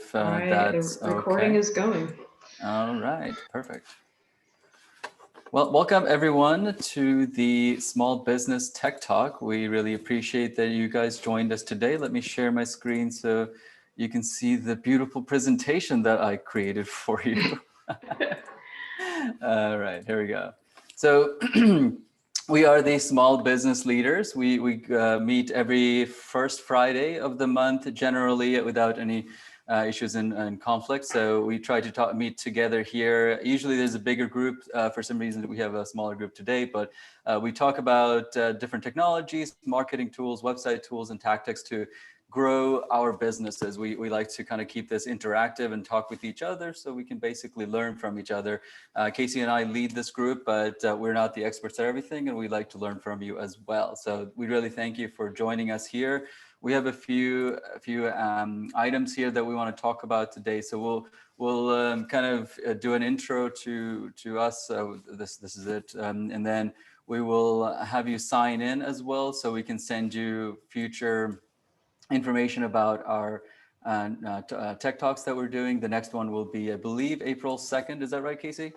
if All right, that's the recording is going. All right, perfect. Well, welcome everyone to the Small Business Tech Talk. We really appreciate that you guys joined us today. Let me share my screen so you can see the beautiful presentation that I created for you. All right, here we go. So we are the small business leaders. We meet every first Friday of the month, generally without any issues and conflict. So we try to meet together here. Usually there's a bigger group. For some reason we have a smaller group today, but we talk about different technologies, marketing tools, website tools, and tactics to grow our businesses. We like to kind of keep this interactive and talk with each other so we can basically learn from each other. Casey and I lead this group, but we're not the experts at everything, and we like to learn from you as well. So we really thank you for joining us here. We have a few items here that we want to talk about today. So we'll kind of do an intro to us. So this is it, and then we will have you sign in as well, so we can send you future information about our tech talks that we're doing. The next one will be, I believe, April 2nd. Is that right, Casey?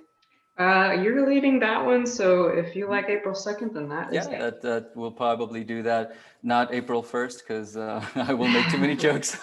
You're leading that one, so if you like April 2nd, then that is that we'll probably do that. Not April 1st, because I will make too many jokes.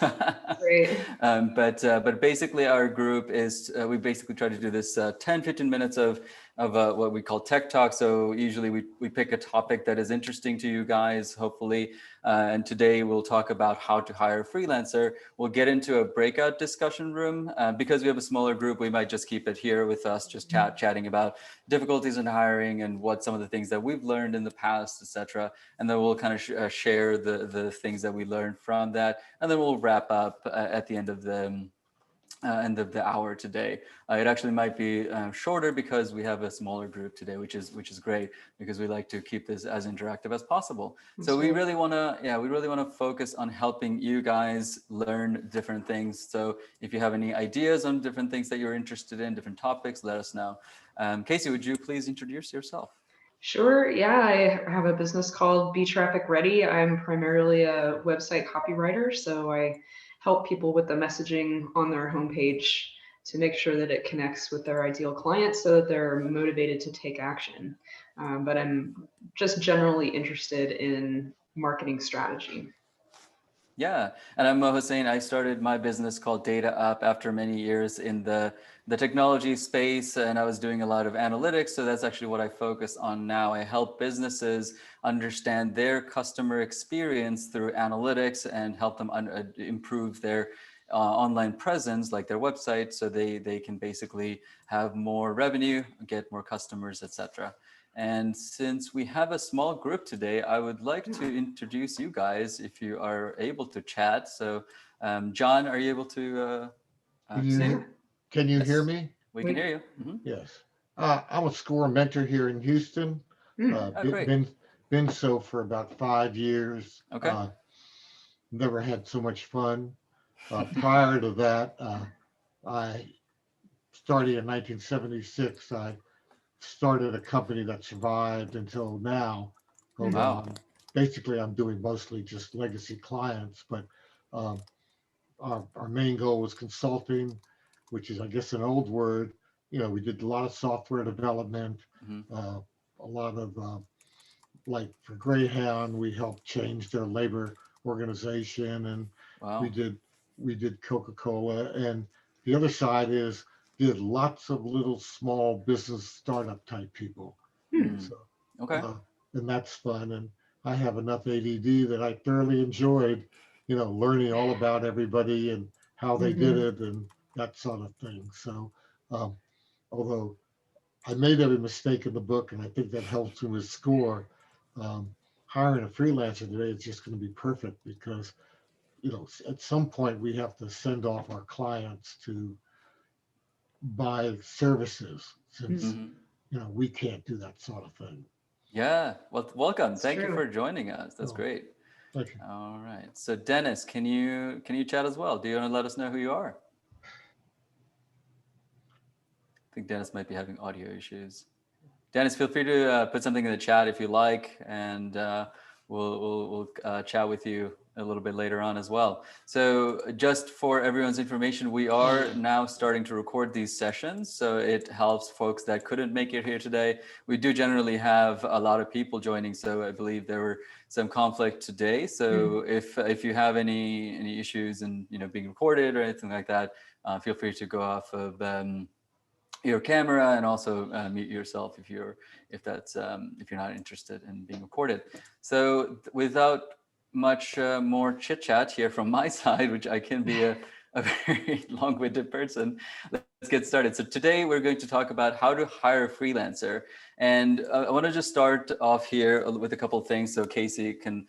Great. But basically our group is, we basically try to do this 10-15 minutes of what we call tech talk. So usually we pick a topic that is interesting to you guys, hopefully. And today we'll talk about how to hire a freelancer. We'll get into a breakout discussion room. Because we have a smaller group, we might just keep it here with us, just chatting about difficulties in hiring and what some of the things that we've learned in the past, etc. And then we'll kind of share the things that we learned from that. And then we'll wrap up at the end of the hour today. It actually might be shorter because we have a smaller group today, which is great, because we like to keep this as interactive as possible. So we really want to focus on helping you guys learn different things. So if you have any ideas on different things that you're interested in, different topics, let us know. Casey, would you please introduce yourself? Sure. Yeah, I have a business called Be Traffic Ready. I'm primarily a website copywriter, so I help people with the messaging on their homepage to make sure that it connects with their ideal clients so that they're motivated to take action. But I'm just generally interested in marketing strategy. Yeah, and I'm Mo Hussein. I started my business called Data Up after many years in the technology space, and I was doing a lot of analytics. So that's actually what I focus on now. I help businesses understand their customer experience through analytics and help them improve their online presence, like their website, so they can basically have more revenue, get more customers, etc. And since we have a small group today, I would like to introduce you guys if you are able to chat. So John, are you able to Can you hear Yes, me? we can hear you. Yes. I'm a SCORE mentor here in Houston. Oh, great. Been so for about 5 years. Okay. Never had so much fun. Prior to that, I started in 1976. I started a company that survived until now. Wow. Basically, I'm doing mostly just legacy clients, but um, our main goal was consulting, which is, I guess, an old word. We did a lot of software development, a lot of, like for Greyhound, we helped change their labor organization, and Wow. we did Coca-Cola. And the other side is did lots of little small business startup type people. So, Okay. and that's fun. And I have enough ADD that I thoroughly enjoyed, learning all about everybody and how they did it and that sort of thing. So, um, although I made every mistake in the book, and I think that helps me with SCORE, hiring a freelancer today is just going to be perfect because, at some point we have to send off our clients to buy services since, we can't do that sort of thing. Yeah. Well, welcome. That's Thank you true. for joining us. That's Oh, great. Thank you. All right. So Dennis, can you chat as well? Do you want to let us know who you are? I think Dennis might be having audio issues. Dennis, feel free to put something in the chat if you like, and we'll chat with you a little bit later on as well. So just for everyone's information, we are now starting to record these sessions. So it helps folks that couldn't make it here today. We do generally have a lot of people joining. So I believe there were some conflict today. So if you have any issues and being recorded or anything like that, feel free to go off of your camera and also mute yourself if you're not interested in being recorded. So without much more chit chat here from my side, which I can be a very long-winded person, let's get started. So today we're going to talk about how to hire a freelancer. And I want to just start off here with a couple of things so Casey can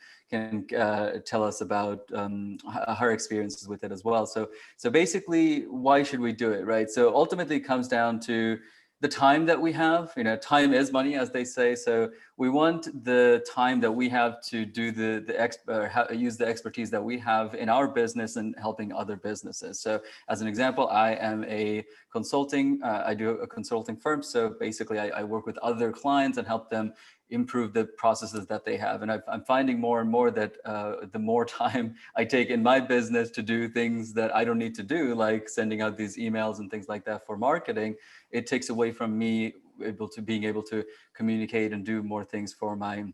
tell us about her experiences with it as well. So basically, why should we do it, right? So ultimately it comes down to the time that we have. Time is money, as they say. So we want the time that we have to do use the expertise that we have in our business and helping other businesses. So as an example, I am a consulting, I do a consulting firm. So basically I work with other clients and help them improve the processes that they have. And I'm finding more and more that the more time I take in my business to do things that I don't need to do, like sending out these emails and things like that for marketing, it takes away from me being able to communicate and do more things for my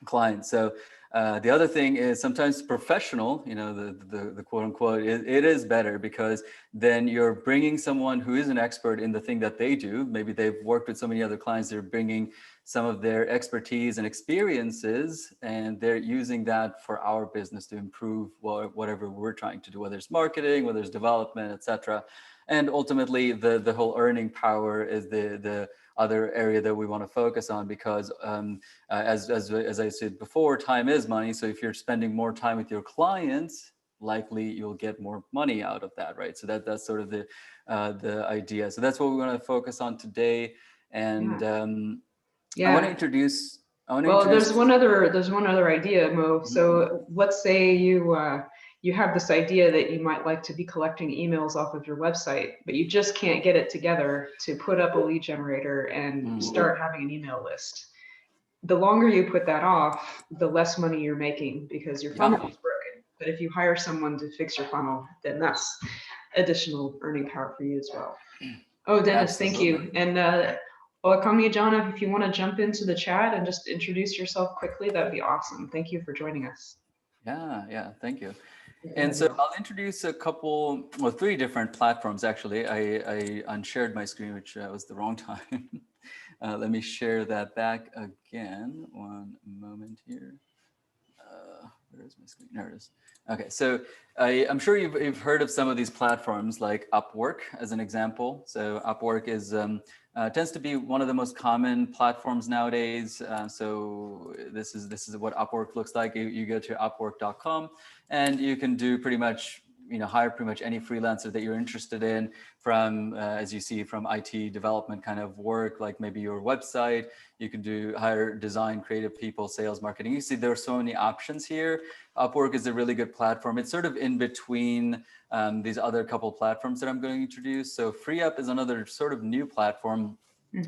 clients. So the other thing is sometimes professional, the quote unquote, it is better because then you're bringing someone who is an expert in the thing that they do. Maybe they've worked with so many other clients, they're bringing some of their expertise and experiences, and they're using that for our business to improve whatever we're trying to do, whether it's marketing, whether it's development, etc. And ultimately, the whole earning power is the other area that we want to focus on, because as I said before, time is money. So if you're spending more time with your clients, likely you'll get more money out of that, right? So that's sort of the idea. So that's what we want to focus on today. And I want to introduce. There's one other idea, Mo. So let's say you have this idea that you might like to be collecting emails off of your website, but you just can't get it together to put up a lead generator and start having an email list. The longer you put that off, the less money you're making because your funnel is broken. But if you hire someone to fix your funnel, then that's additional earning power for you as well. Oh, Dennis, thank you. And Okami Jana, if you want to jump into the chat and just introduce yourself quickly, that'd be awesome. Thank you for joining us. Yeah, thank you. And so I'll introduce three different platforms. Actually, I unshared my screen, which was the wrong time. Let me share that back again. One moment here. Where is my screen? There it is. Okay, so I'm sure you've heard of some of these platforms like Upwork as an example. So Upwork is tends to be one of the most common platforms nowadays. So this is what Upwork looks like. You go to upwork.com and you can do pretty much hire pretty much any freelancer that you're interested in, from as you see, from IT development kind of work, like maybe your website. You can hire design, creative people, sales, marketing. You see there are so many options here. Upwork is a really good platform. It's sort of in between these other couple platforms that I'm going to introduce. So FreeUp is another sort of new platform,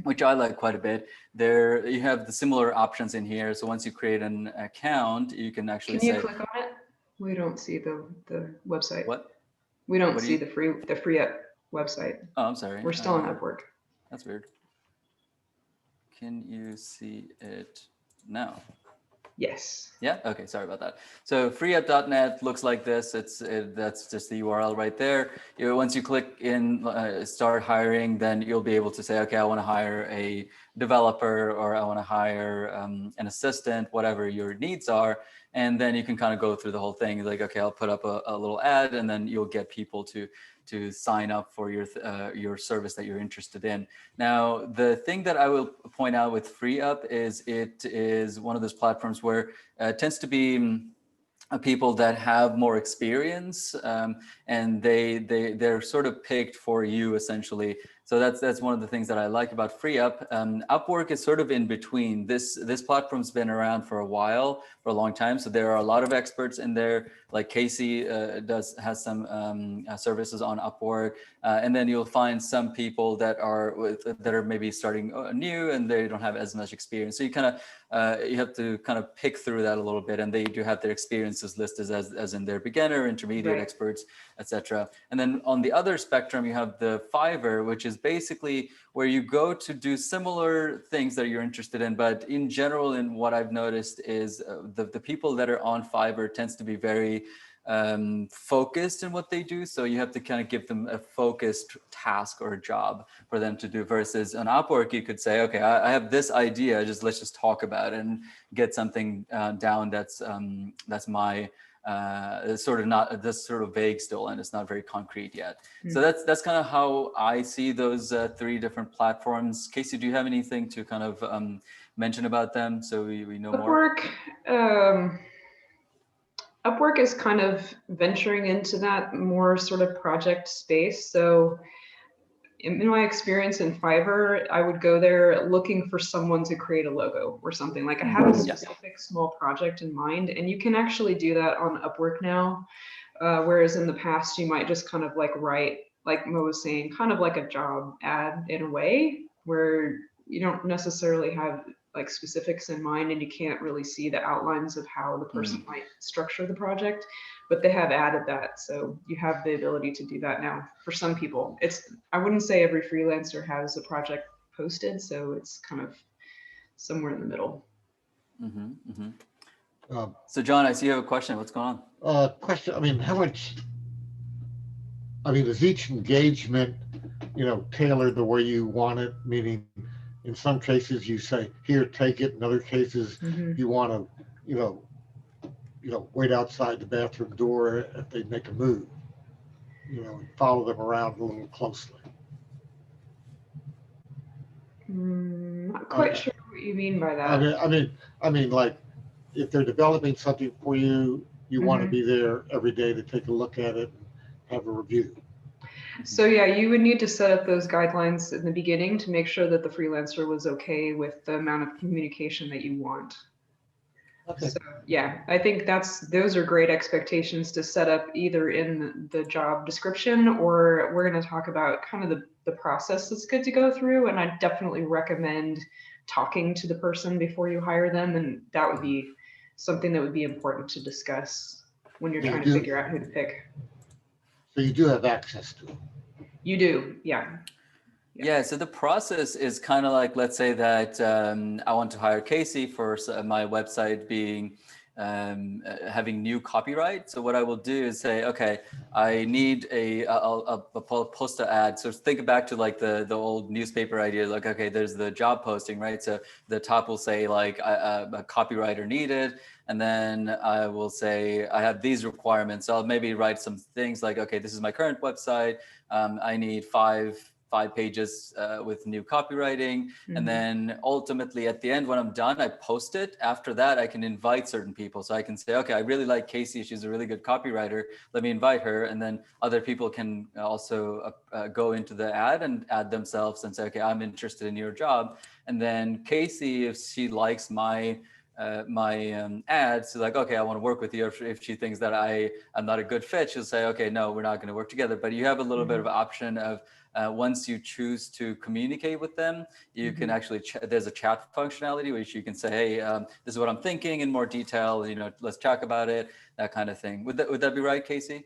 which I like quite a bit. There you have the similar options in here. So once you create an account, you can actually Can you click on it? We don't see the website. What? We don't see the FreeUp website. Oh, I'm sorry. We're still on Upwork. That's weird. Can you see it now? Yes. Yeah. Okay. Sorry about that. So freeup.net looks like this. That's just the URL right there. Once you click in start hiring, then you'll be able to say, okay, I want to hire a developer, or I want to hire an assistant, whatever your needs are. And then you can kind of go through the whole thing. Like, okay, I'll put up a little ad, and then you'll get people to sign up for your service that you're interested in. Now, the thing that I will point out with FreeUp is it is one of those platforms where it tends to be people that have more experience, and they're sort of picked for you essentially. So that's one of the things that I like about FreeUp. Upwork is sort of in between. This platform's been around for a while, for a long time. So there are a lot of experts in there. Like Casey has some services on Upwork, and then you'll find some people that are maybe starting new and they don't have as much experience. So you have to kind of pick through that a little bit, and they do have their experiences listed as in their beginner, intermediate, experts, etc. And then on the other spectrum, you have the Fiverr, which is basically where you go to do similar things that you're interested in. But in general, in what I've noticed is the people that are on Fiverr tends to be very focused in what they do. So you have to kind of give them a focused task or a job for them to do, versus on Upwork, you could say, okay, I have this idea, let's just talk about it and get something down that's my it's sort of not this sort of vague still, and it's not very concrete yet. So that's kind of how I see those three different platforms. Casey, do you have anything to kind of mention about them so we know more? Upwork is kind of venturing into that more sort of project space. So in my experience in Fiverr, I would go there looking for someone to create a logo or something. Like I have a specific small project in mind, and you can actually do that on Upwork now. Whereas in the past, you might just kind of like write, like Mo was saying, kind of like a job ad in a way where you don't necessarily have like specifics in mind, and you can't really see the outlines of how the person might structure the project, but they have added that. So you have the ability to do that now for some people. I wouldn't say every freelancer has a project posted, so it's kind of somewhere in the middle. So John, I see you have a question. What's going on? Question, I mean, is each engagement, tailored the way you want it? Meaning, in some cases you say, here, take it. In other cases, you want to, wait outside the bathroom door if they make a move, and follow them around a little closely. Not quite sure what you mean by that. I mean, like if they're developing something for you, you want to be there every day to take a look at it and have a review. So yeah, you would need to set up those guidelines in the beginning to make sure that the freelancer was okay with the amount of communication that you want. Okay. So yeah, I think those are great expectations to set up either in the job description, or we're going to talk about kind of the process that's good to go through. And I definitely recommend talking to the person before you hire them. And that would be something that would be important to discuss when you're trying to figure out who to pick. So you do have access to it. You do, yeah. Yeah, so the process is kind of like, let's say that I want to hire Casey for my website being having new copyright. So what I will do is say, okay, I need I'll post an ad. So think back to like the old newspaper idea, like, okay, there's the job posting, right? So the top will say like a copywriter needed. And then I will say, I have these requirements. So I'll maybe write some things like, okay, this is my current website. I need five pages with new copywriting. And then ultimately at the end, when I'm done, I post it. After that, I can invite certain people. So I can say, okay, I really like Casey. She's a really good copywriter. Let me invite her. And then other people can also go into the ad and add themselves and say, okay, I'm interested in your job. And then Casey, if she likes my ads, so like, okay, I want to work with you. If she thinks that I'm not a good fit, she'll say, okay, no, we're not going to work together. But you have a little bit of option of once you choose to communicate with them, you can actually, there's a chat functionality which you can say, hey, this is what I'm thinking in more detail, let's talk about it, that kind of thing. Would that be right, Casey?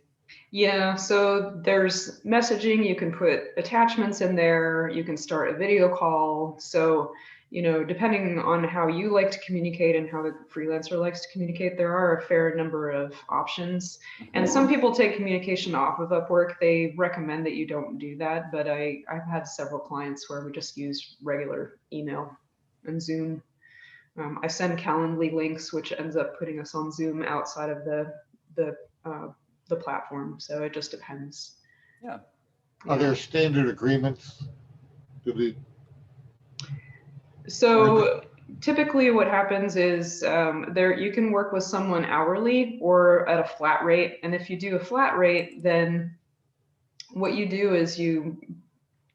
Yeah, so there's messaging, you can put attachments in there, you can start a video call. So depending on how you like to communicate and how the freelancer likes to communicate, there are a fair number of options. And some people take communication off of Upwork. They recommend that you don't do that, but I've had several clients where we just use regular email and Zoom. I send Calendly links, which ends up putting us on Zoom outside of the platform. So it just depends. Yeah. Are there standard agreements? So typically what happens is you can work with someone hourly or at a flat rate. And if you do a flat rate, then what you do is you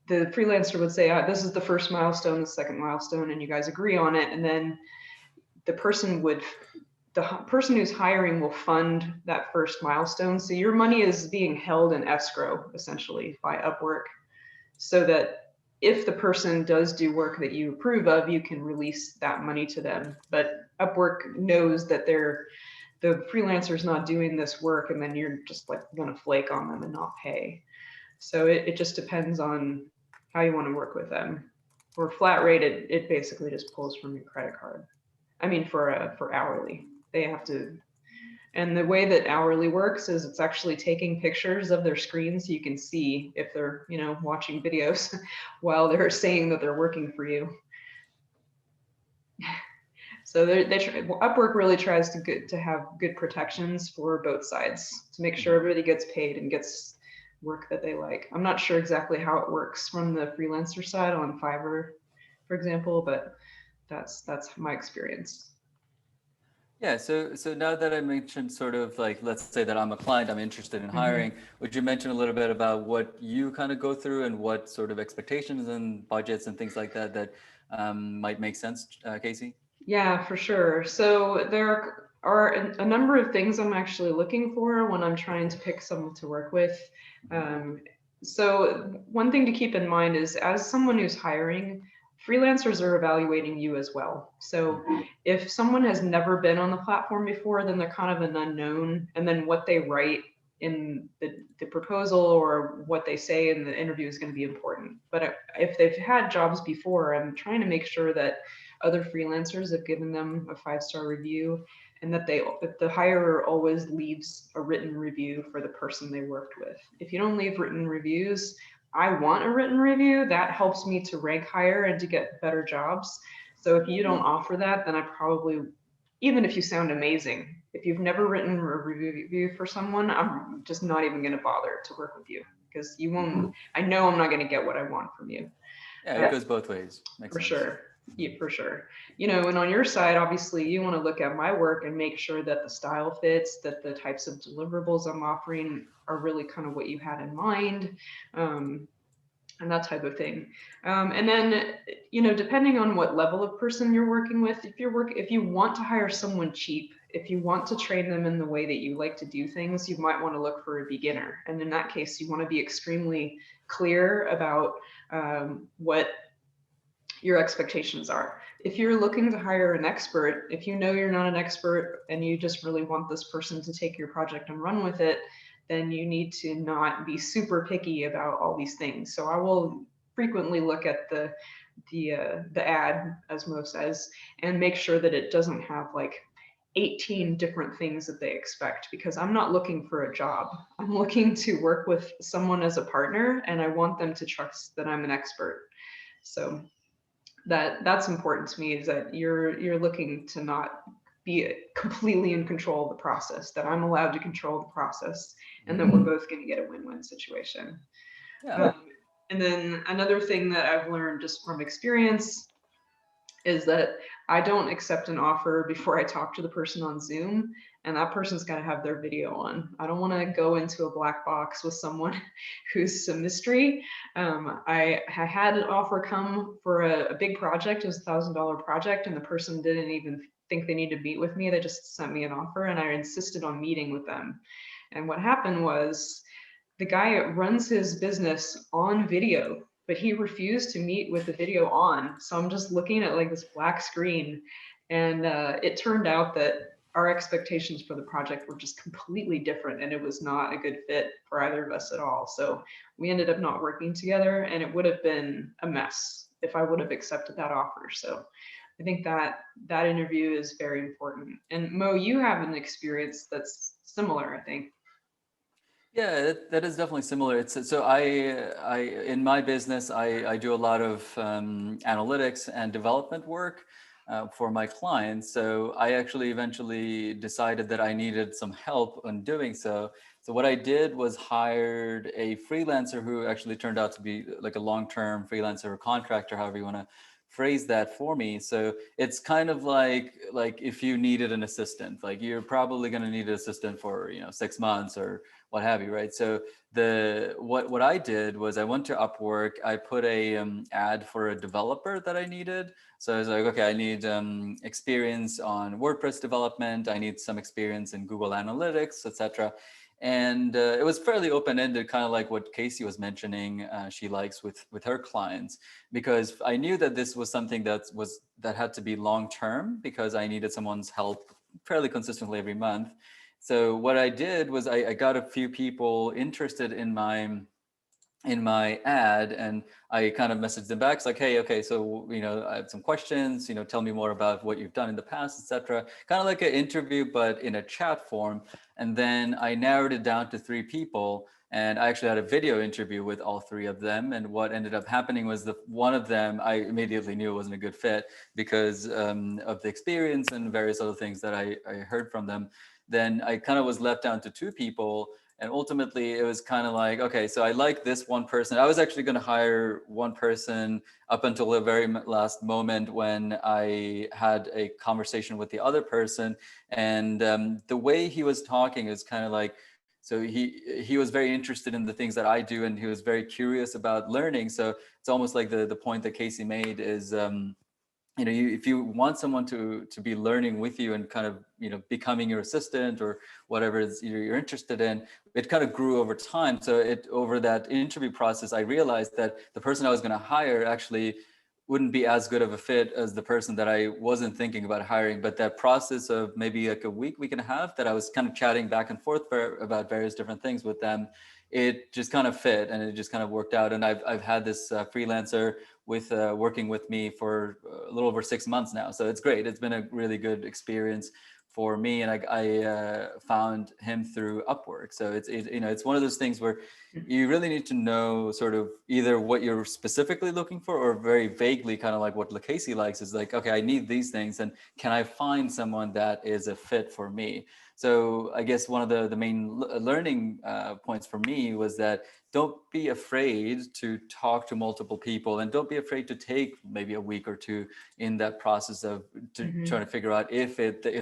the freelancer would say, this is the first milestone, the second milestone, and you guys agree on it. And then the person who's hiring will fund that first milestone. So your money is being held in escrow essentially by Upwork, so that if the person does do work that you approve of, you can release that money to them. But Upwork knows that the freelancer's not doing this work, and then you're just like going to flake on them and not pay. So it just depends on how you want to work with them. For flat rate, it basically just pulls from your credit card. I mean, for hourly, they have to. And the way that hourly works is it's actually taking pictures of their screen so you can see if they're, watching videos while they're saying that they're working for you. So Upwork really tries to have good protections for both sides to make sure everybody gets paid and gets work that they like. I'm not sure exactly how it works from the freelancer side on Fiverr, for example, but that's my experience. Yeah, so now that I mentioned sort of like, let's say that I'm a client, I'm interested in hiring, would you mention a little bit about what you kind of go through and what sort of expectations and budgets and things like that might make sense, Casey? Yeah, for sure. So there are a number of things I'm actually looking for when I'm trying to pick someone to work with. So one thing to keep in mind is, as someone who's hiring, freelancers are evaluating you as well. So if someone has never been on the platform before, then they're kind of an unknown. And then what they write in the proposal or what they say in the interview is going to be important. But if they've had jobs before, I'm trying to make sure that other freelancers have given them a 5-star review, and that the hirer always leaves a written review for the person they worked with. If you don't leave written reviews, I want a written review. That helps me to rank higher and to get better jobs. So if you don't offer that, then I probably, even if you sound amazing, if you've never written a review for someone, I'm just not even going to bother to work with you, because you won't. I know I'm not going to get what I want from you. Yeah, it goes both ways. Makes for sense. sure. Yeah, for sure. And on your side, obviously, you want to look at my work and make sure that the style fits, that the types of deliverables I'm offering are really kind of what you had in mind, and that type of thing. And then, depending on what level of person you're working with, if you want to hire someone cheap, if you want to train them in the way that you like to do things, you might want to look for a beginner. And in that case, you want to be extremely clear about what your expectations are. If you're looking to hire an expert, if you know you're not an expert and you just really want this person to take your project and run with it, then you need to not be super picky about all these things. So I will frequently look at the ad, as Mo says, and make sure that it doesn't have like 18 different things that they expect, because I'm not looking for a job. I'm looking to work with someone as a partner, and I want them to trust that I'm an expert. So that's important to me, is that you're looking to not be completely in control of the process, that I'm allowed to control the process, and that we're both going to get a win-win situation. Yeah. And then another thing that I've learned just from experience is that I don't accept an offer before I talk to the person on Zoom, and that person's got to have their video on. I don't want to go into a black box with someone who's a mystery. I had an offer come for a big project. It was a $1,000 project, and the person didn't even think they needed to meet with me. They just sent me an offer, and I insisted on meeting with them. And what happened was, the guy runs his business on video, but he refused to meet with the video on. So I'm just looking at like this black screen, and it turned out that our expectations for the project were just completely different, and it was not a good fit for either of us at all. So we ended up not working together, and it would have been a mess if I would have accepted that offer. So I think that interview is very important. And Mo, you have an experience that's similar, I think. Yeah, that is definitely similar. So I in my business, I do a lot of analytics and development work for my clients. So I actually eventually decided that I needed some help on doing so. So what I did was hired a freelancer who actually turned out to be like a long-term freelancer or contractor, however you want to phrase that for me. So it's kind of like if you needed an assistant, like you're probably going to need an assistant for 6 months or what have you, right? So what I did was I went to Upwork. I put a ad for a developer that I needed. So I was like, okay, I need experience on WordPress development. I need some experience in Google Analytics, etc. And it was fairly open-ended, kind of like what Casey was mentioning. She likes with her clients, because I knew that this was something that had to be long-term, because I needed someone's help fairly consistently every month. So what I did was I got a few people interested in my ad, and I kind of messaged them back. It's like, hey, okay, so I have some questions. Tell me more about what you've done in the past, etc. Kind of like an interview, but in a chat form. And then I narrowed it down to 3 people, and I actually had a video interview with all 3 of them. And what ended up happening was one of them, I immediately knew it wasn't a good fit because of the experience and various other things that I heard from them. Then I kind of was left down to 2 people. And ultimately, it was kind of like, okay, so I like this one person. I was actually going to hire one person up until the very last moment when I had a conversation with the other person. And the way he was talking is kind of like, so he was very interested in the things that I do, and he was very curious about learning. So it's almost like the point that Casey made is, if you want someone to be learning with you and kind of becoming your assistant or whatever you're interested in, it kind of grew over time. So over that interview process, I realized that the person I was going to hire actually wouldn't be as good of a fit as the person that I wasn't thinking about hiring. But that process of maybe like a week and a half that I was kind of chatting back and forth about various different things with them, it just kind of fit and it just kind of worked out. And I've had this freelancer working with me for a little over 6 months now. So it's great. It's been a really good experience for me. And I found him through Upwork. So it's one of those things where you really need to know sort of either what you're specifically looking for, or very vaguely kind of like what Casey likes is like, okay, I need these things, and can I find someone that is a fit for me? So I guess one of the main learning points for me was that don't be afraid to talk to multiple people, and don't be afraid to take maybe a week or 2 in that process of trying to figure out if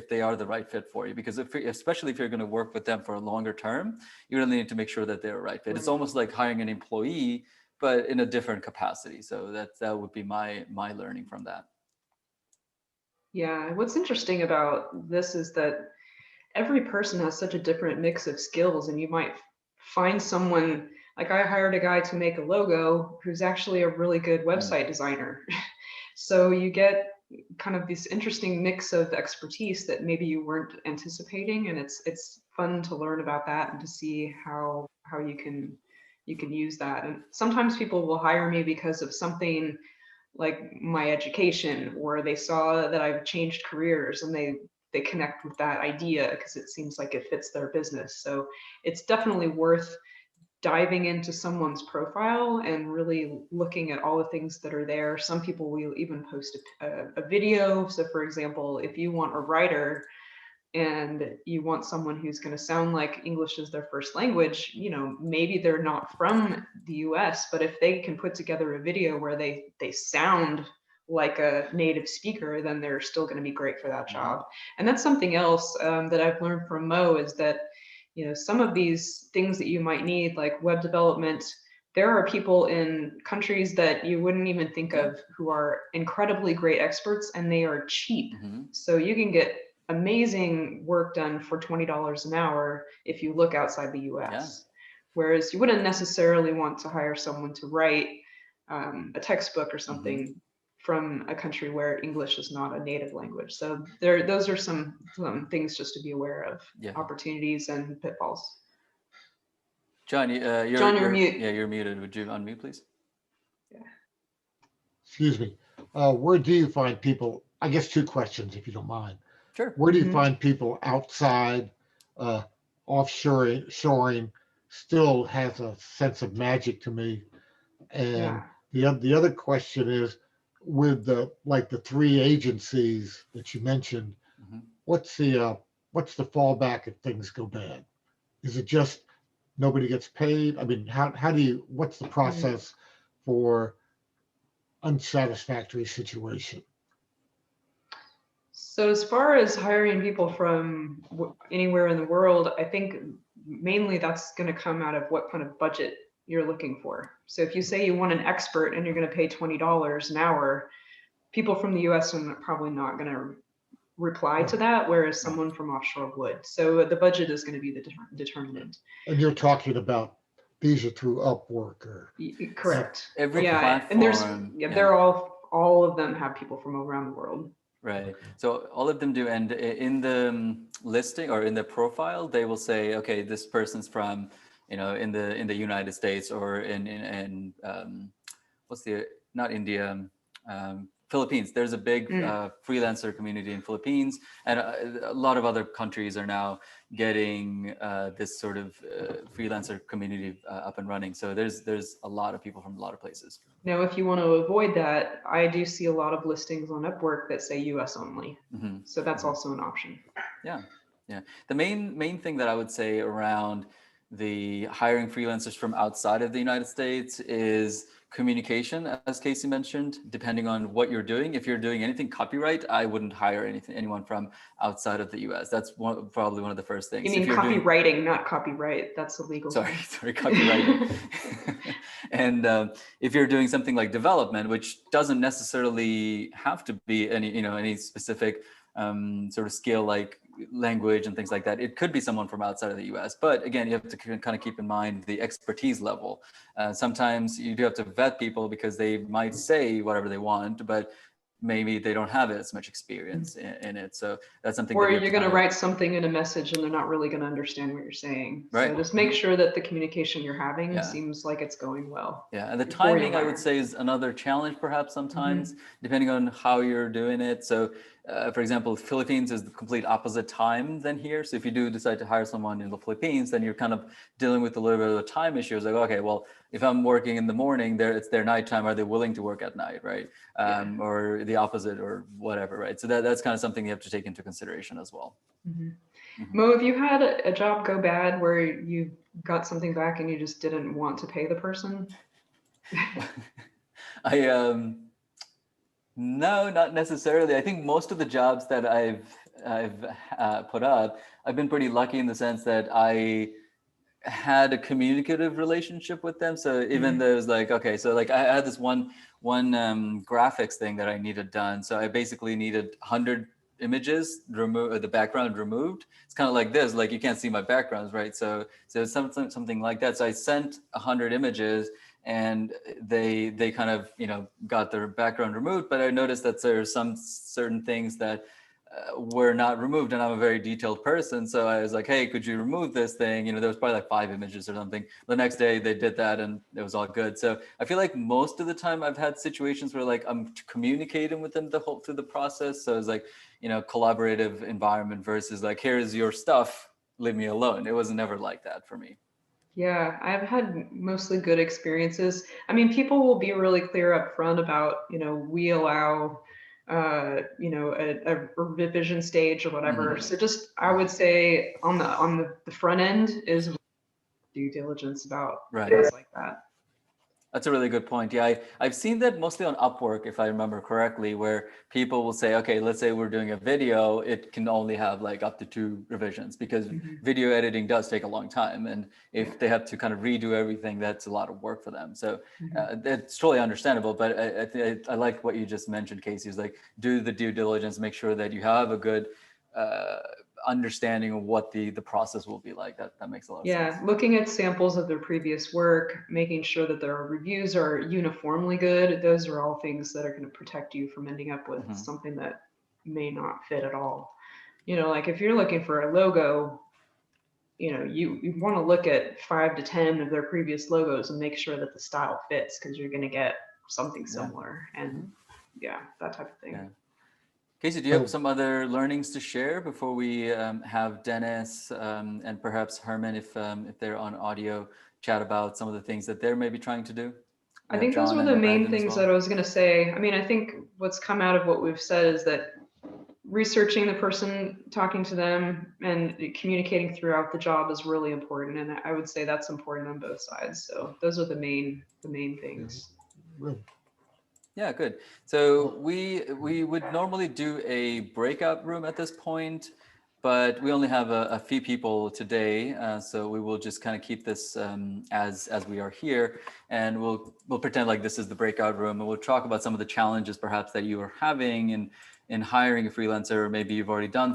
they are the right fit for you. Because especially if you're going to work with them for a longer term, you really need to make sure that they're a right fit. It's almost like hiring an employee, but in a different capacity. So that would be my learning from that. Yeah, what's interesting about this is that every person has such a different mix of skills, and you might find someone, like I hired a guy to make a logo who's actually a really good website designer. So you get kind of this interesting mix of expertise that maybe you weren't anticipating, and it's fun to learn about that and to see how you can use that. And sometimes people will hire me because of something like my education, or they saw that I've changed careers and they connect with that idea because it seems like it fits their business. So it's definitely worth diving into someone's profile and really looking at all the things that are there. Some people will even post a video. So for example, if you want a writer and you want someone who's going to sound like English is their first language, maybe they're not from the US, but if they can put together a video where they sound like a native speaker, then they're still going to be great for that job. And that's something else that I've learned from Mo, is that some of these things that you might need, like web development, there are people in countries that you wouldn't even think of who are incredibly great experts, and they are cheap. So you can get amazing work done for $20 an hour if you look outside the US. Whereas you wouldn't necessarily want to hire someone to write a textbook or something from a country where English is not a native language. So those are some things just to be aware of, opportunities and pitfalls. John, you're mute. Yeah, you're muted. Would you unmute, please? Yeah. Excuse me. Where do you find people? I guess 2 questions, if you don't mind. Sure. Where do you find people outside, offshoring, shoring, still has a sense of magic to me? And the other question is, with the 3 agencies that you mentioned, what's the fallback if things go bad? Is it just nobody gets paid? I mean, how do you? What's the process for unsatisfactory situation? So as far as hiring people from anywhere in the world, I think mainly that's going to come out of what kind of budget you're looking for. So if you say you want an expert and you're going to pay $20 an hour, people from the US are probably not going to reply to that, whereas someone from offshore would. So the budget is going to be the determinant. And you're talking about these are through Upwork or Correct. Every Yeah, platform. and there's they're all of them have people from around the world. Right. So all of them do. And in the listing or in the profile, they will say, okay, this person's from, in the United States or in not India, Philippines. There's a big freelancer community in Philippines, and a lot of other countries are now getting this sort of freelancer community up and running. So there's a lot of people from a lot of places. Now, if you want to avoid that, I do see a lot of listings on Upwork that say US only. So that's also an option. Yeah. The main thing that I would say around the hiring freelancers from outside of the United States is communication, as Casey mentioned, depending on what you're doing. If you're doing anything copyright, I wouldn't hire anyone from outside of the US. That's probably one of the first things. You mean copywriting, not copyright. That's illegal. Sorry, copywriting. And if you're doing something like development, which doesn't necessarily have to be any specific sort of skill like language and things like that. It could be someone from outside of the US, but again, you have to kind of keep in mind the expertise level. Sometimes you do have to vet people because they might say whatever they want, but maybe they don't have as much experience in it. So that's something. Or you're going to write something in a message and they're not really going to understand what you're saying. Right. So just make sure that the communication you're having seems like it's going well. Yeah, and the timing, I would say, is another challenge perhaps sometimes, depending on how you're doing it. So for example, Philippines is the complete opposite time than here. So if you do decide to hire someone in the Philippines, then you're kind of dealing with a little bit of a time issue. It's like, okay, well, if I'm working in the morning, it's their nighttime. Are they willing to work at night, right? Or the opposite, or whatever, right? So that's kind of something you have to take into consideration as well. Mo, have you had a job go bad where you got something back and you just didn't want to pay the person? No, not necessarily. I think most of the jobs that I've put up, I've been pretty lucky in the sense that I had a communicative relationship with them. So even though it was like, okay, so like I had this one graphics thing that I needed done. So I basically needed 100 images, the background removed. It's kind of like this, like you can't see my backgrounds, right? So it's something like that. So I sent 100 images and they kind of, got their background removed, but I noticed that there's some certain things that were not removed, and I'm a very detailed person. So I was like, hey, could you remove this thing? There was probably like 5 images or something. The next day they did that and it was all good. So I feel like most of the time I've had situations where like I'm communicating with them through the process. So it's like, collaborative environment versus like, here's your stuff, leave me alone. It was never like that for me. Yeah, I've had mostly good experiences. I mean, people will be really clear up front about, we allow a revision stage or whatever. So just, I would say on the front end is due diligence about things like that. That's a really good point. Yeah, I've seen that mostly on Upwork, if I remember correctly, where people will say, okay, let's say we're doing a video, it can only have like up to 2 revisions because video editing does take a long time. And if they have to kind of redo everything, that's a lot of work for them. So that's totally understandable. But I like what you just mentioned, Casey, is like do the due diligence, make sure that you have a good understanding of what the process will be like. That makes a lot of sense. Yeah, looking at samples of their previous work, making sure that their reviews are uniformly good. Those are all things that are going to protect you from ending up with something that may not fit at all. Like if you're looking for a logo, you want to look at 5 to 10 of their previous logos and make sure that the style fits, because you're going to get something similar and that type of thing. Yeah. Casey, do you have some other learnings to share before we have Dennis and perhaps Herman, if they're on audio, chat about some of the things that they're maybe trying to do? I think those were the main things that I was going to say. I mean, I think what's come out of what we've said is that researching the person, talking to them, and communicating throughout the job is really important. And I would say that's important on both sides. So those are the main things. Yeah, good. So we would normally do a breakout room at this point, but we only have a few people today, so we will just kind of keep this as we are here, and we'll pretend like this is the breakout room, and we'll talk about some of the challenges perhaps that you are having in hiring a freelancer. Maybe you've already done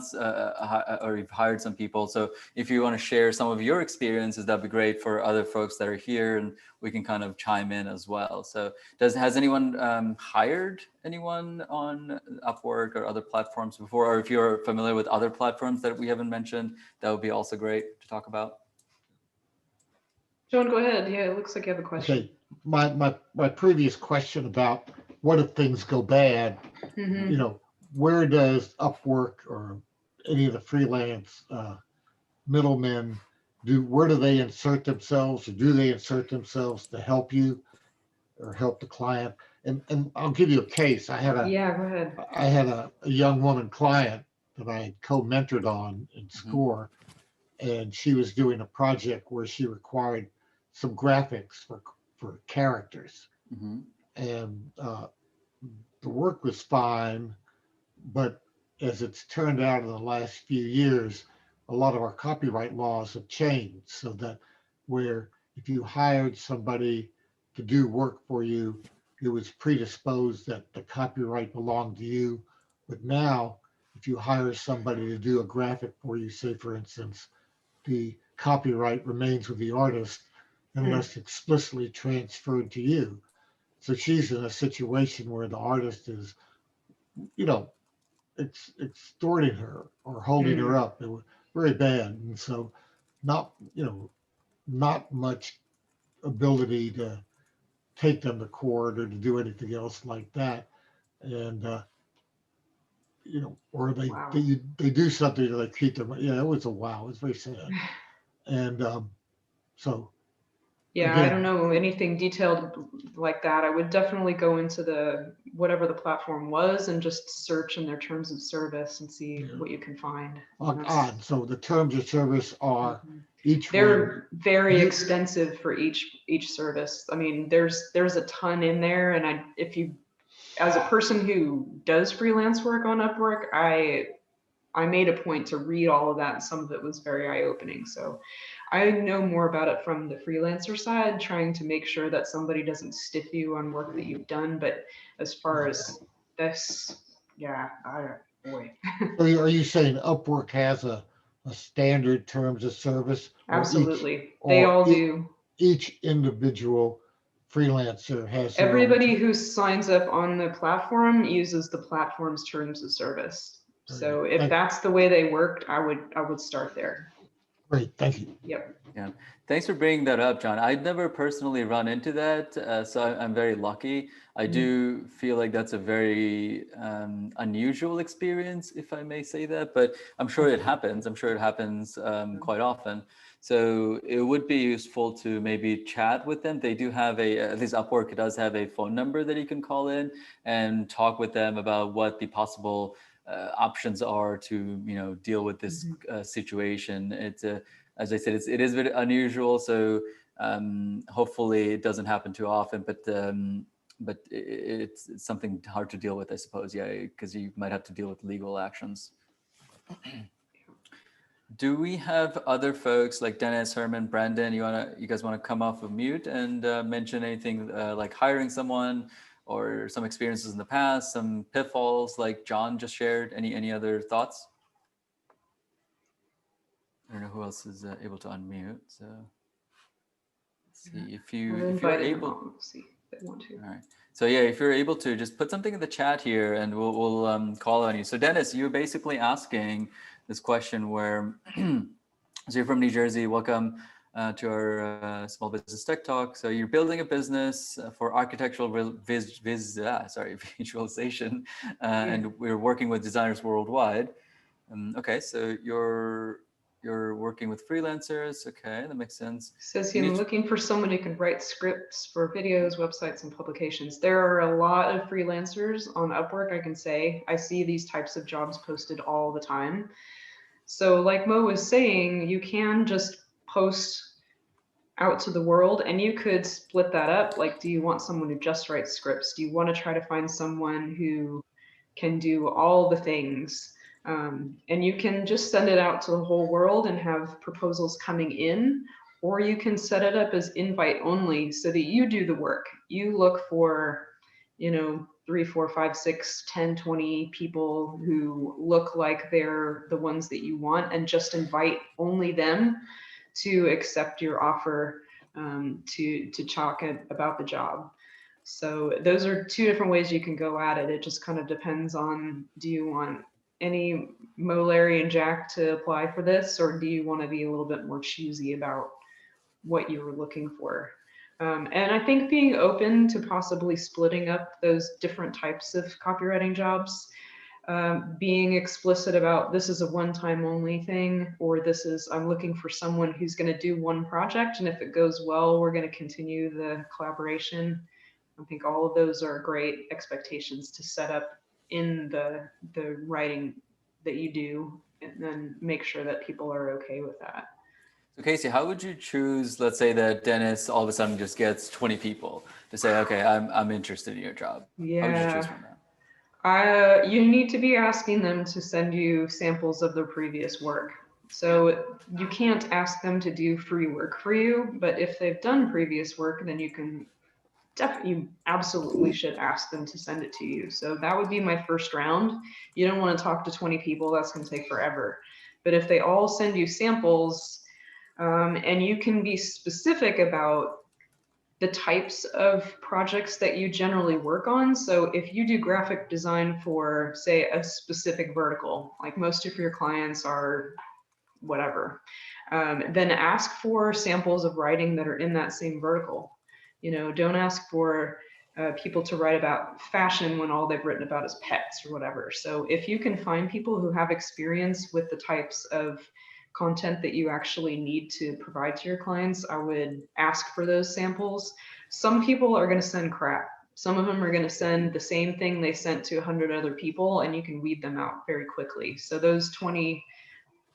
or you've hired some people. So if you want to share some of your experiences, that'd be great for other folks that are here, and we can kind of chime in as well. So has anyone hired anyone on Upwork or other platforms before? Or if you're familiar with other platforms that we haven't mentioned, that would be also great to talk about. John, go ahead. Yeah, it looks like you have a question. Okay, my previous question about what if things go bad, Mm-hmm. you know, where does Upwork or any of the freelance middlemen where do they insert themselves, or do they insert themselves to help you or help the client? And I'll give you a case. Yeah, go ahead. I had a young woman client that I co-mentored on in SCORE, and she was doing a project where she required some graphics for characters. Mm-hmm. And the work was fine, but as it's turned out in the last few years, a lot of our copyright laws have changed, so that where if you hired somebody to do work for you, it was predisposed that the copyright belonged to you. But now, if you hire somebody to do a graphic for you, say for instance, the copyright remains with the artist unless explicitly transferred to you. So she's in a situation where the artist is, you know, extorting her or holding her up. It was very bad. And so not much ability to take them to court or to do anything else like that. And, or Wow. they do something to like keep them. Yeah, it was a wow. It was very sad. And so Yeah, I again, don't know anything detailed like that. I would definitely go into whatever the platform was and just search in their terms of service and see what you can find. odd. So the terms of service are each one. They're very extensive for each service. I mean, there's a ton in there, and if you, as a person who does freelance work on Upwork, I made a point to read all of that, and some of it was very eye-opening. So I know more about it from the freelancer side, trying to make sure that somebody doesn't stiff you on work that you've done. But as far as this, yeah, boy. Are you saying Upwork has a standard terms of service? Absolutely. They all do. Each individual freelancer has their Everybody who signs up on the platform uses the platform's terms of service. So if that's the way they worked, I would start there. Great, thank you. Yep. Yeah, thanks for bringing that up, John. I've never personally run into that, so I'm very lucky. I do feel like that's a very unusual experience, if I may say that, but I'm sure it happens. I'm sure it happens quite often. So it would be useful to maybe chat with them. They do have at least Upwork does have a phone number that you can call in and talk with them about what the possible options are to deal with this situation. It's as I said, it is a bit unusual, so hopefully it doesn't happen too often. But it's something hard to deal with, I suppose. Yeah, because you might have to deal with legal actions. Do we have other folks like Dennis, Herman, Brandon? You guys want to come off of mute and mention anything like hiring someone or some experiences in the past, some pitfalls like John just shared? Any other thoughts? I don't know who else is able to unmute. So let's see if you're able. See if they want to. All right. So yeah, if you're able to, just put something in the chat here, and we'll call on you. So Dennis, you're basically asking this question where, so you're from New Jersey. Welcome to our Small Business Tech Talk. So you're building a business for architectural visualization, and we're working with designers worldwide. Okay, so you're working with freelancers. Okay, that makes sense. Says I'm looking for someone who can write scripts for videos, websites, and publications. There are a lot of freelancers on Upwork, I can say. I see these types of jobs posted all the time. So like Mo was saying, you can just post out to the world, and you could split that up. Like, do you want someone who just writes scripts? Do you want to try to find someone who can do all the things? And you can just send it out to the whole world and have proposals coming in, or you can set it up as invite only so that you do the work. You look for, 3, 4, 5, 6, 10, 20 people who look like they're the ones that you want, and just invite only them to accept your offer, to talk about the job. So those are two different ways you can go at it. It just kind of depends on, do you want any Mo, Larry, and Jack to apply for this, or do you want to be a little bit more choosy about what you were looking for? And I think being open to possibly splitting up those different types of copywriting jobs, being explicit about, this is a one-time only thing, or this is, I'm looking for someone who's going to do one project, and if it goes well, we're going to continue the collaboration. I think all of those are great expectations to set up in the writing that you do, and then make sure that people are okay with that. So Casey, how would you choose, let's say that Dennis all of a sudden just gets 20 people to say, okay, I'm interested in your job. Yeah. How would you choose from that? You need to be asking them to send you samples of their previous work. So you can't ask them to do free work for you, but if they've done previous work, then you absolutely should ask them to send it to you. So that would be my first round. You don't want to talk to 20 people, that's going to take forever. But if they all send you samples, and you can be specific about the types of projects that you generally work on. So if you do graphic design for, say, a specific vertical, like most of your clients are whatever, then ask for samples of writing that are in that same vertical. Don't ask for people to write about fashion when all they've written about is pets or whatever. So if you can find people who have experience with the types of content that you actually need to provide to your clients, I would ask for those samples. Some people are going to send crap. Some of them are going to send the same thing they sent to 100 other people, and you can weed them out very quickly. So those 20,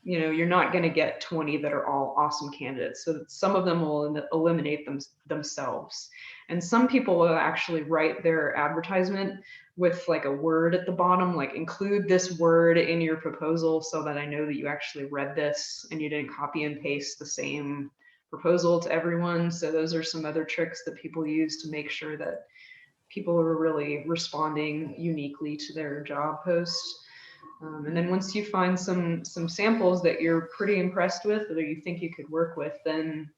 you're not going to get 20 that are all awesome candidates. So some of them will eliminate themselves. And some people will actually write their advertisement with like a word at the bottom, like include this word in your proposal so that I know that you actually read this and you didn't copy and paste the same proposal to everyone. So those are some other tricks that people use to make sure that people are really responding uniquely to their job post. And then once you find some samples that you're pretty impressed with, or you think you could work with, then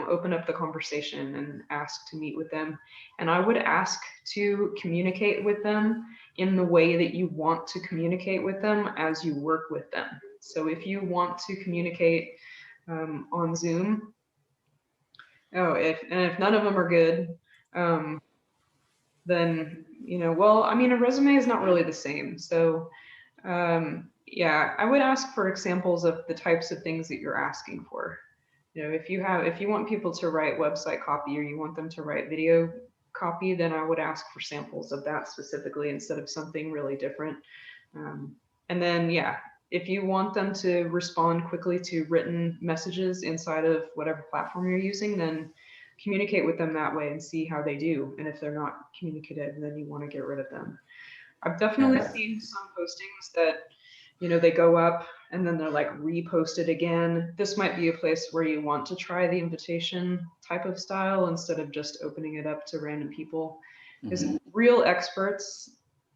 open up the conversation and ask to meet with them. And I would ask to communicate with them in the way that you want to communicate with them as you work with them. So if you want to communicate on Zoom, if none of them are good, then well, I mean, a resume is not really the same. So yeah, I would ask for examples of the types of things that you're asking for. If you want people to write website copy, or you want them to write video copy, then I would ask for samples of that specifically instead of something really different. And then, yeah, if you want them to respond quickly to written messages inside of whatever platform you're using, then communicate with them that way and see how they do. And if they're not communicative, then you want to get rid of them. I've definitely seen some postings that, they go up and then they're like reposted again. This might be a place where you want to try the invitation type of style instead of just opening it up to random people. Because real experts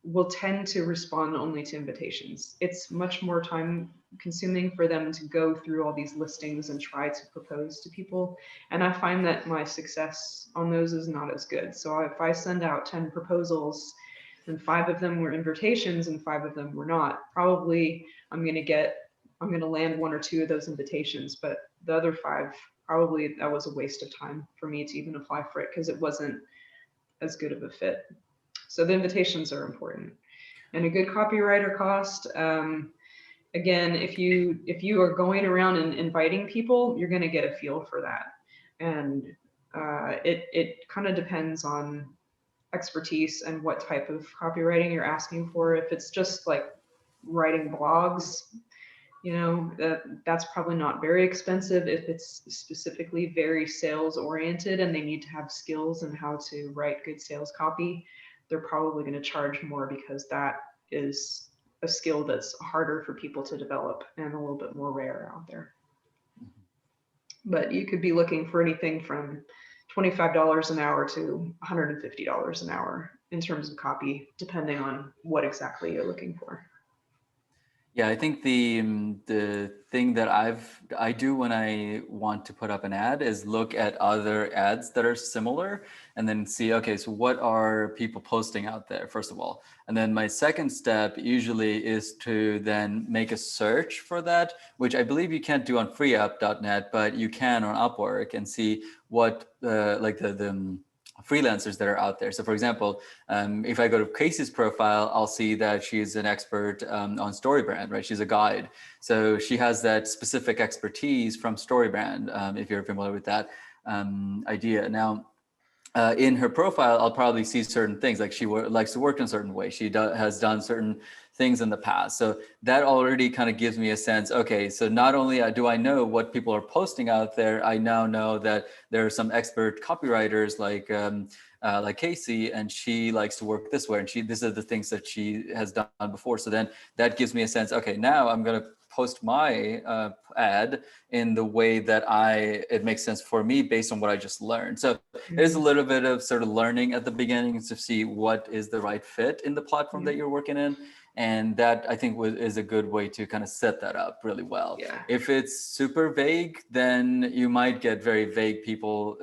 will tend to respond only to invitations. It's much more time consuming for them to go through all these listings and try to propose to people. And I find that my success on those is not as good. So if I send out 10 proposals and 5 of them were invitations and 5 of them were not, probably I'm going to land 1 or 2 of those invitations, but the other 5, probably that was a waste of time for me to even apply for it because it wasn't as good of a fit. So the invitations are important. And a good copywriter cost, again, if you are going around and inviting people, you're going to get a feel for that. And it kind of depends on expertise and what type of copywriting you're asking for. If it's just like writing blogs, You know, that's probably not very expensive if it's specifically very sales oriented and they need to have skills in how to write good sales copy. They're probably going to charge more because that is a skill that's harder for people to develop and a little bit more rare out there. But you could be looking for anything from $25 an hour to $150 an hour in terms of copy, depending on what exactly you're looking for. Yeah, I think the thing that I do when I want to put up an ad is look at other ads that are similar and then see, okay, so what are people posting out there, first of all. And then my second step usually is to then make a search for that, which I believe you can't do on freeup.net, but you can on Upwork, and see what like the freelancers that are out there. So for example, if I go to Casey's profile, I'll see that she's an expert on StoryBrand, right? She's a guide. So she has that specific expertise from StoryBrand, if you're familiar with that idea. Now, in her profile, I'll probably see certain things, like she likes to work in a certain way. She has done certain things in the past. So that already kind of gives me a sense, okay, so not only do I know what people are posting out there, I now know that there are some expert copywriters like Casey, and she likes to work this way, and these are the things that she has done before. So then that gives me a sense, okay, now I'm going to post my ad in the way that it makes sense for me based on what I just learned. So there's a little bit of sort of learning at the beginning to see what is the right fit in the platform that you're working in. And that, I think, is a good way to kind of set that up really well. Yeah. If it's super vague, then you might get very vague people,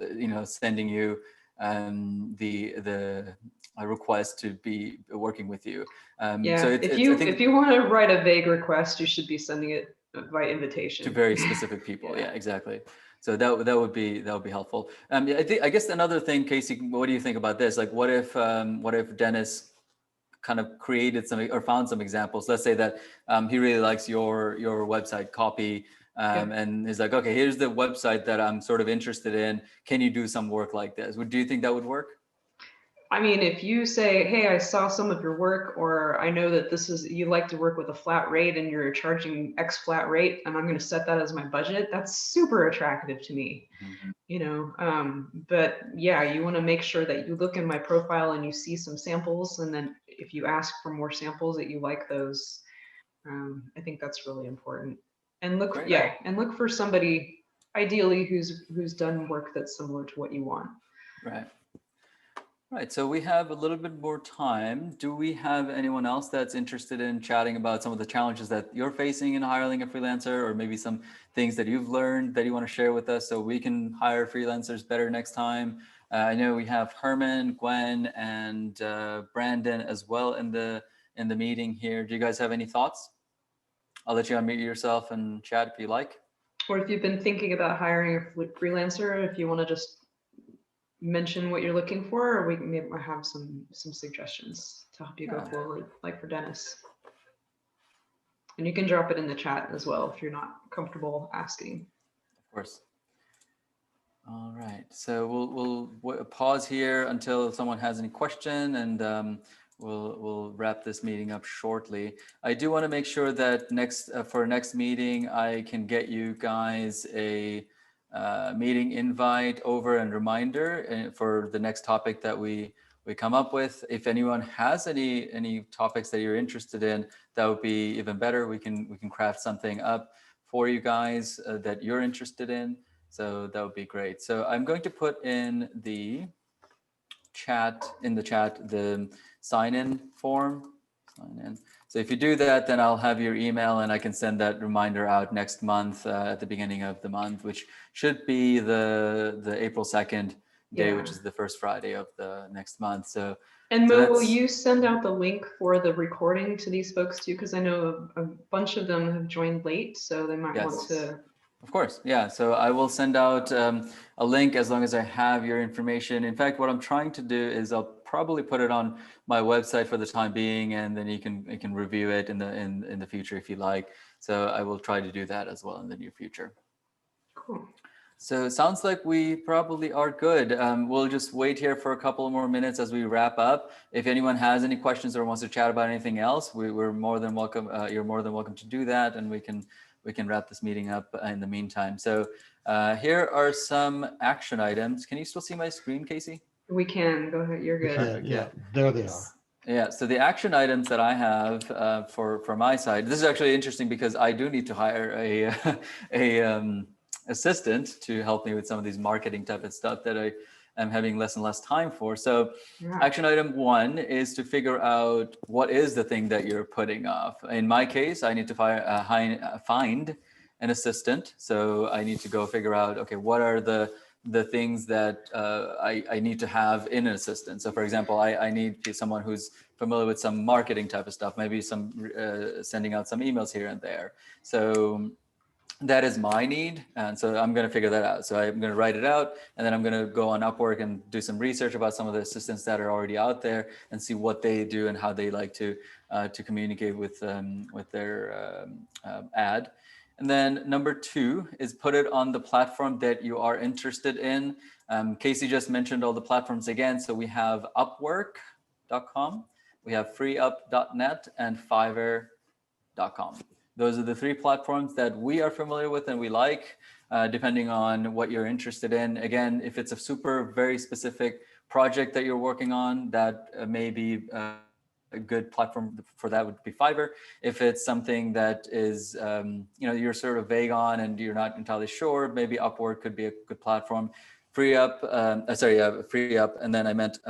sending you the request to be working with you. So if I think you want to write a vague request, you should be sending it by invitation to very specific people. Yeah, exactly. So that would be helpful. I guess another thing, Casey, what do you think about this? Like, what if Dennis kind of created some or found some examples? Let's say that he really likes your website copy, and he's like, okay, here's the website that I'm sort of interested in. Can you do some work like this? Do you think that would work? I mean, if you say, hey, I saw some of your work, or I know that you like to work with a flat rate and you're charging X flat rate, and I'm going to set that as my budget, that's super attractive to me. But yeah, you want to make sure that you look in my profile and you see some samples. And then if you ask for more samples that you like those, I think that's really important. And look for somebody ideally who's done work that's similar to what you want. Right. So we have a little bit more time. Do we have anyone else that's interested in chatting about some of the challenges that you're facing in hiring a freelancer, or maybe some things that you've learned that you want to share with us so we can hire freelancers better next time? I know we have Herman, Gwen, and Brandon as well in the meeting here. Do you guys have any thoughts? I'll let you unmute yourself and chat if you like. Or if you've been thinking about hiring a freelancer, if you want to just mention what you're looking for, or we can maybe have some suggestions to help you go forward, like for Dennis. And you can drop it in the chat as well if you're not comfortable asking. Of course. All right. So we'll pause here until someone has any question, and we'll wrap this meeting up shortly. I do want to make sure that for next meeting, I can get you guys a meeting invite over and reminder for the next topic that we come up with. If anyone has any topics that you're interested in, that would be even better. We can craft something up for you guys that you're interested in. So that would be great. So I'm going to put in the chat the sign-in form. So if you do that, then I'll have your email and I can send that reminder out next month at the beginning of the month, which should be the April 2nd day, which is the first Friday of the next month. So Mo, will you send out the link for the recording to these folks too? Because I know a bunch of them have joined late, so they might want to. Of course, yeah. So I will send out a link as long as I have your information. In fact, what I'm trying to do is I'll probably put it on my website for the time being, and then you can review it in the future if you like. So I will try to do that as well in the near future. Cool. So it sounds like we probably are good. We'll just wait here for a couple more minutes as we wrap up. If anyone has any questions or wants to chat about anything else, we're more than welcome. You're more than welcome to do that, and we can we can wrap this meeting up in the meantime. So here are some action items. Can you still see my screen, Casey? We can go ahead. You're good. Yeah, there they are. Yeah, so the action items that I have for my side, this is actually interesting because I do need to hire a assistant to help me with some of these marketing type of stuff that I am having less and less time for. So Yeah. action item 1 is to figure out what is the thing that you're putting off. In my case, I need to find an assistant. So I need to go figure out, okay, what are the things that I need to have in an assistant. So for example, I need someone who's familiar with some marketing type of stuff, maybe some sending out some emails here and there. So that is my need. And so I'm going to figure that out. So I'm going to write it out, and then I'm going to go on Upwork and do some research about some of the assistants that are already out there and see what they do and how they like to communicate with their ad. And then number 2 is put it on the platform that you are interested in. Casey just mentioned all the platforms again. So we have Upwork.com, we have freeup.net, and Fiverr.com. Those are the 3 platforms that we are familiar with and we like, depending on what you're interested in. Again, if it's a very specific project that you're working on, that may be a good platform for that would be Fiverr. If it's something that is, you're sort of vague on and you're not entirely sure, maybe Upwork could be a good platform. Freeup, and then I meant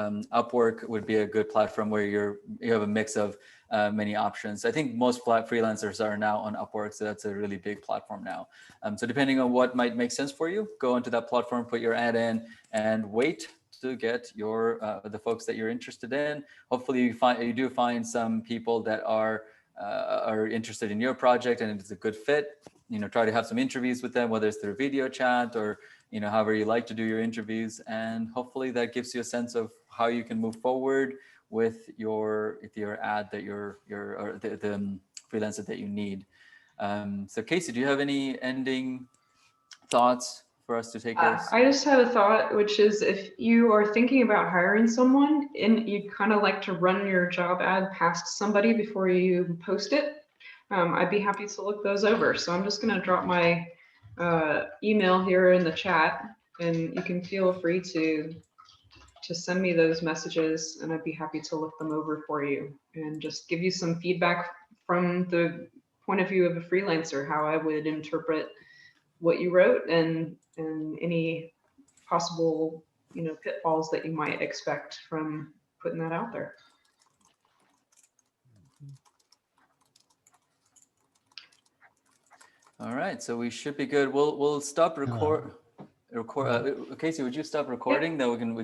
Upwork would be a good platform where you have a mix of many options. I think most freelancers are now on Upwork, so that's a really big platform now. So depending on what might make sense for you, go into that platform, put your ad in, and wait to get the folks that you're interested in. Hopefully you do find some people that are interested in your project and it's a good fit. Try to have some interviews with them, whether it's through video chat or however you like to do your interviews, and hopefully that gives you a sense of how you can move forward with your ad that or the freelancer that you need. So Casey, do you have any ending thoughts for us to take us? I just have a thought, which is if you are thinking about hiring someone and you'd kind of like to run your job ad past somebody before you post it, I'd be happy to look those over. So I'm just going to drop my email here in the chat, and you can feel free to send me those messages, and I'd be happy to look them over for you and just give you some feedback from the point of view of a freelancer, how I would interpret what you wrote and any possible pitfalls that you might expect from putting that out there. All right, so we should be good. We'll stop record. Casey, would you stop recording? That we can